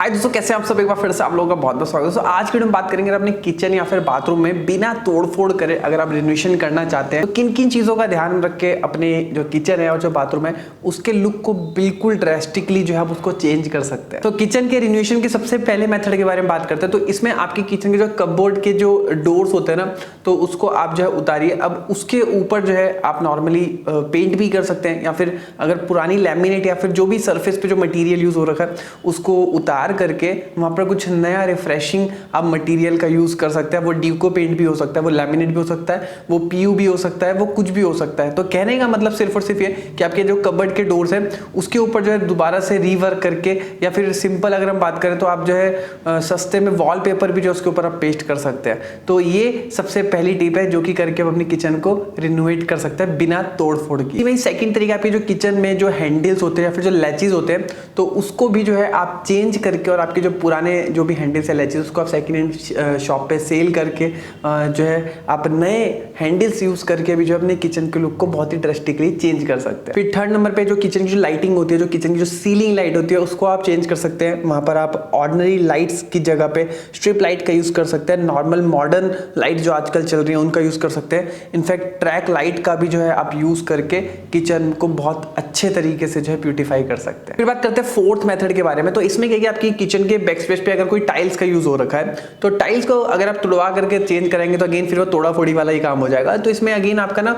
हाय दोस्तों, कैसे आप सब। एक बार फिर से आप लोगों का बहुत बहुत स्वागत है। दोस्तों आज की वीडियो में बात करेंगे अपने किचन या फिर बाथरूम में बिना तोड़फोड़ करे अगर आप रिनोवेशन करना चाहते हैं तो किन किन चीज़ों का ध्यान रख के अपने जो किचन है और जो बाथरूम है उसके लुक को बिल्कुल ड्रेस्टिकली जो है आप उसको चेंज कर सकते हैं। तो किचन के रिनोवेशन के सबसे पहले मेथड के बारे में बात करते हैं। तो इसमें आपकी किचन के जो कपबोर्ड के जो डोर्स होते हैं ना, तो उसको आप जो है उतारिए। अब उसके ऊपर जो है आप नॉर्मली पेंट भी कर सकते हैं या फिर अगर पुरानी लैमिनेट या फिर जो भी सरफेस पे जो मटेरियल यूज हो रखा है उसको उतार करके वहां पर कुछ नया रिफ्रेशिंग आप मटेरियल का यूज कर सकते हैं। वो ड्यूको पेंट भी हो सकता है, वो लैमिनेट भी हो सकता है, वो पीयू भी हो सकता है, वो कुछ भी हो सकता है। तो कहने का मतलब सिर्फ और सिर्फ ये कि आपके जो कबर्ड के डोर्स हैं उसके ऊपर जो है दोबारा से रीवर्क करके या फिर सिंपल अगर हम बात करें तो आप जो है सस्ते में वॉलपेपर भी जो उसके ऊपर आप पेस्ट कर सकते हैं। तो ये सबसे पहली टिप है जो कि करके आप अपनी किचन को रिनोवेट कर सकते हैं बिना तोड़ फोड़ की। वही सेकंड तरीका, आपके जो किचन में जो हैंडल्स होते हैं या फिर जो लैचेज होते हैं तो उसको भी जो है आप चेंज करके और आपके जो पुराने जो भी हैंडल्स है लैचेज उसको आप सेकंड हैंड शॉप पे सेल करके जो है आप नए हैंडल्स यूज करके भी जो अपने किचन के लुक को बहुत ही ड्रेस्टिकली चेंज कर सकते हैं। फिर थर्ड नंबर पे जो किचन की जो लाइटिंग होती है, जो किचन की जो सीलिंग लाइट होती है उसको आप चेंज कर सकते हैं। वहां पर आप ऑर्डिनरी लाइट्स की जगह पे स्ट्रिप लाइट का यूज कर सकते हैं। नॉर्मल मॉडर्न लाइट जो आजकल चल रही है उनका यूज कर सकते हैं। इनफैक्ट ट्रैक लाइट का भी जो है आप यूज करके किचन को बहुत अच्छे तरीके से जो है ब्यूटीफाई कर सकते हैं। फिर बात करते हैं फोर्थ मेथड के बारे में। तो इसमें क्या है कि आपकी किचन के बैक स्पेस पे अगर कोई टाइल्स का यूज हो रखा है तो टाइल्स को अगर आप तुड़वा करके चेंज कराएंगे तो अगेन फिर वो तोड़ा फोड़ी वाला ही काम हो जाएगा। तो इसमें अगेन आपका ना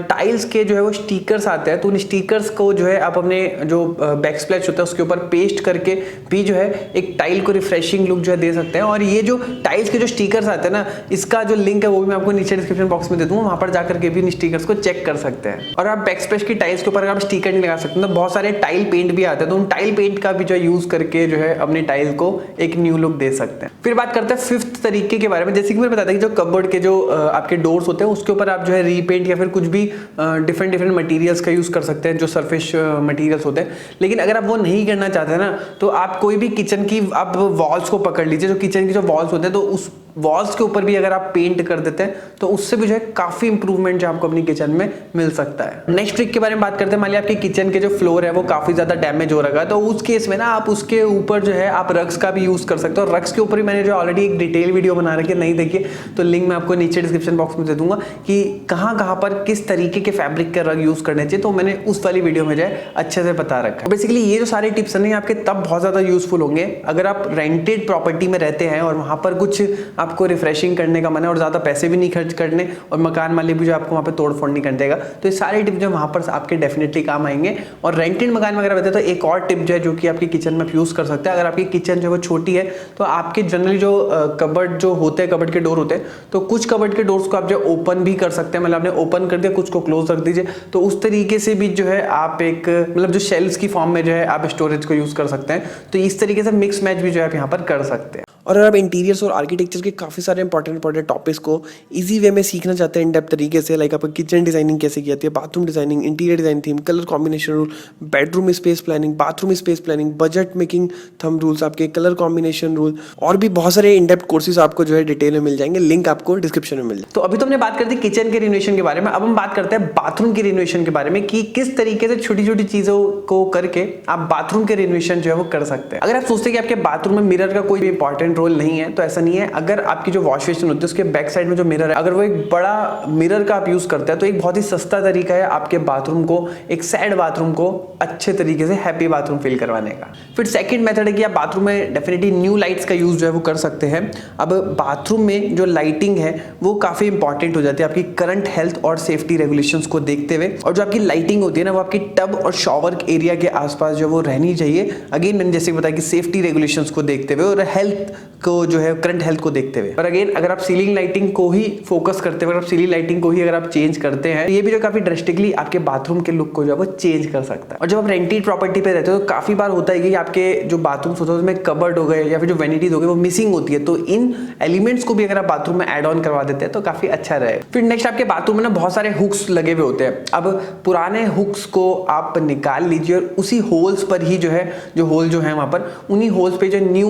टाइल्स के जो है वो स्टिकर्स आते हैं, तो उन स्टिकर्स को जो है आप अपने जो बैक स्प्लैश होता है उसके ऊपर पेस्ट करके भी जो है एक टाइल को रिफ्रेशिंग लुक जो है दे सकते हैं। और ये जो टाइल्स के जो स्टिकर्स आते हैं ना, इसका जो लिंक है वो भी मैं आपको नीचे डिस्क्रिप्शन बॉक्स में दे दूंगा, वहां पर जाकर के भी इन स्टिकर्स को चेक कर सकते हैं। और आप बैक स्प्लैश की टाइल्स के ऊपर आप स्टिकर नहीं लगा सकते, तो बहुत सारे टाइल पेंट भी आते हैं, तो उन टाइल पेंट का भी जो यूज करके जो है अपनी टाइल को एक न्यू लुक दे सकते हैं। फिर बात करते हैं फिफ्थ तरीके के बारे में। जैसे कि मैंने बताया कि जो कबर्ड के जो आपके डोर्स होते हैं उसके ऊपर आप जो है रीपेंट या फिर कुछ भी डिफरेंट मटेरियल्स का यूज कर सकते हैं जो सरफेस मटेरियल्स होते हैं। लेकिन अगर आप वो नहीं करना चाहते ना तो आप कोई भी किचन की आप वॉल्स को पकड़ लीजिए, जो किचन की जो वॉल्स होते हैं तो उस वॉल्स के ऊपर भी अगर आप पेंट कर देते हैं तो उससे भी जो है काफी इंप्रूवमेंट जो आपको अपनी किचन में मिल सकता है। नेक्स्ट ट्रिक के बारे में बात करते हैं। मान लिया आपके किचन के जो फ्लोर है वो काफी ज्यादा डैमेज हो रखा है, तो उस केस में ना आप उसके ऊपर जो है आप रग्स का भी यूज कर सकते हो। रग्स के ऊपर भी मैंने जो ऑलरेडी एक डिटेल वीडियो बना रखी है, नहीं देखिए तो लिंक मैं आपको नीचे डिस्क्रिप्शन बॉक्स में दे दूंगा कि कहां पर किस तरीके के फैब्रिक के रग यूज करने चाहिए, तो मैंने उस वाली वीडियो में जो है अच्छे से बता रखा है। बेसिकली ये जो सारे टिप्स है आपके तब बहुत ज्यादा यूजफुल होंगे अगर आप रेंटेड प्रॉपर्टी में रहते हैं और वहां पर कुछ आपको रिफ्रेशिंग करने का मन है और ज्यादा पैसे भी नहीं खर्च करने और मकान मालिक भी जो आपको वहां पे तोड़फोड़ नहीं कर देगा, तो ये सारे टिप जो वहां पर आपके डेफिनेटली काम आएंगे। और रेंटेड मकान वगैरह रहते हैं तो एक और टिप जो है जो कि आपकी किचन में यूज कर सकते हैं। अगर आपकी किचन जो है वो छोटी है तो आपके जनरली जो कबर्ड जो होते हैं, कबर्ड के डोर होते हैं, तो कुछ कबर्ड के डोर्स को आप जो ओपन भी कर सकते हैं, मतलब आपने ओपन कर दिया कुछ को क्लोज रख दीजिए, तो उस तरीके से भी जो है आप एक मतलब जो शेल्फ्स की फॉर्म में जो है आप स्टोरेज को यूज कर सकते हैं। तो इस तरीके से मिक्स मैच भी जो है आप यहाँ पर कर सकते हैं। और अगर आप इंटीरियर्स और आर्किटेक्चर के काफ़ी सारे इंपॉर्टेंट टॉपिक्स को इजी वे में सीखना चाहते हैं इन डेप्थ तरीके से, लाइक आपको किचन डिजाइनिंग कैसे की जाती है, bathroom designing, interior design theme, colour combination rule, bedroom space planning, bathroom space planning, budget making thumb rules, आपके कलर कॉम्बिनेशन रूल और भी बहुत सारे इन डेप्थ कोर्सेज आपको जो है डिटेल में मिल जाएंगे। लिंक आपको डिस्क्रिप्शन में मिल जाए। तो अभी तो हमने बात कर दी किचन के रिनोवेशन के बारे में, अब हम बात करते हैं बाथरूम के रिनोवेशन के बारे में कि किस तरीके से छोटी छोटी चीजों को करके आप बाथरूम के रिनोवेशन जो है वो कर सकते हैं। अगर आप सोचते हैं कि आपके बाथरूम में मिरर का कोई भी इंपॉर्टेंट रोल नहीं है तो ऐसा नहीं है। अगर आपकी जो वॉश बेसिन होती है उसके बैक साइड में जो मिरर है, अगर वो एक बड़ा मिरर का आप यूज करते हैं तो एक बहुत ही सस्ता तरीका है आपके बाथरूम को, एक सैड बाथरूम को अच्छे तरीके से हैप्पी बाथरूम फील करवाने का। फिर सेकंड मेथड है कि आप बाथरूम में डेफिनेटली न्यू लाइट्स का यूज जो है वो कर सकते हैं। अब बाथरूम में जो लाइटिंग है वो काफी इंपॉर्टेंट हो जाती है आपकी करंट हेल्थ और सेफ्टी रेगुलेशंस को देखते हुए, और जो आपकी लाइटिंग होती है ना वो आपकी टब और शॉवर एरिया के आसपास जो वो रहनी चाहिए। अगेन मैंने जैसे बताया कि सेफ्टी रेगुलेशंस को देखते हुए और हेल्थ को जो है करंट हेल्थ को देखते हुए। और अगेन अगर आप सीलिंग लाइटिंग को ही फोकस करते हुए, अगर आप सीलिंग लाइटिंग को ही अगर आप चेंज करते हैं तो ये भी जो काफी ड्रेस्टिकली आपके बाथरूम के लुक को जो है वो चेंज कर सकता है। और जब आप रेंटेड प्रॉपर्टी पे रहते हो तो काफी बार होता है कि आपके जो बाथरूम होते हैं उसमें कबर्ड हो गए या फिर जो वेनिटीज हो गए वो मिसिंग होती है, तो इन एलिमेंट्स को भी अगर आप बाथरूम में एड ऑन करवा देते हैं तो काफी अच्छा रहेगा। फिर नेक्स्ट आपके बाथरूम में ना बहुत सारे हुक्स लगे हुए होते हैं। अब पुराने हुक्स को आप निकाल लीजिए और उसी होल्स पर ही जो है जो होल जो है वहां पर उन्हीं होल्स पे जो न्यू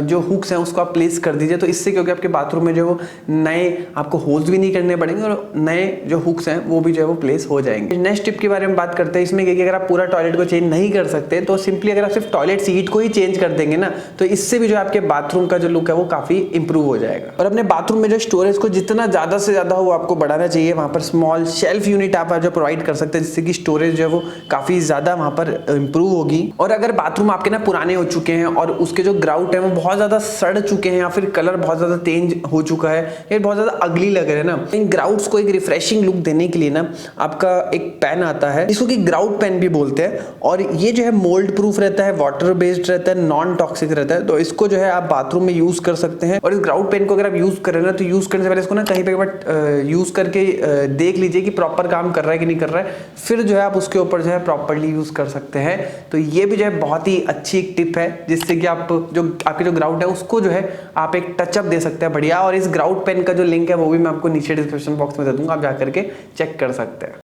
जो हुक्स हैं उसको आप प्लेस कर दीजिए। तो इससे क्या होगा, आपके बाथरूम में जो वो नए आपको होल्स भी नहीं करने पड़ेंगे और नए जो हुक्स हैं वो भी जो है वो प्लेस हो जाएंगे। नेक्स्ट टिप के बारे में बात करते हैं। इसमें कि अगर आप पूरा टॉयलेट को चेंज नहीं कर सकते तो सिंपली अगर आप सिर्फ टॉयलेट सीट को ही चेंज कर देंगे ना, तो इससे भी जो आपके बाथरूम का जो लुक है वो काफी इंप्रूव हो जाएगा। और अपने बाथरूम में जो स्टोरेज को जितना ज्यादा से ज्यादा हो आपको बढ़ाना चाहिए। वहां पर स्मॉल शेल्फ यूनिट आप जो प्रोवाइड कर सकते हैं, जिससे कि स्टोरेज जो है वो काफी ज्यादा वहां पर इंप्रूव होगी। और अगर बाथरूम आपके ना पुराने हो चुके हैं और उसके जो ग्राउट है वो बहुत ज्यादा सड़ चुके हैं या फिर कलर बहुत ज्यादा चेंज हो चुका है या बहुत ज्यादा अगली लग रहे हैं ना, इन ग्राउट्स को एक रिफ्रेशिंग लुक देने के लिए ना आपका एक पेन आता है जिसको कि ग्राउट पेन भी बोलते हैं। और ये जो है मोल्ड प्रूफ रहता है, वाटर बेस्ड रहता है, नॉन टॉक्सिक रहता है। तो इसको जो है आप बाथरूम में यूज कर सकते हैं। और इस ग्राउट पेन को अगर आप यूज कर रहे हैं ना, तो यूज करने से पहले इसको ना कहीं पे यूज करके देख लीजिए कि प्रॉपर काम कर रहा है कि नहीं कर रहा है, फिर जो है आप उसके ऊपर जो है प्रॉपर्ली यूज कर सकते हैं। तो ये भी जो है बहुत ही अच्छी एक टिप है जिससे कि आप जो आपके जो ग्राउट है उसको जो है आप एक टचअप दे सकते हैं बढ़िया। और इस ग्राउट पेन का जो लिंक है वो भी मैं आपको नीचे डिस्क्रिप्शन बॉक्स में दे दूंगा, आप जाकर के चेक कर सकते हैं।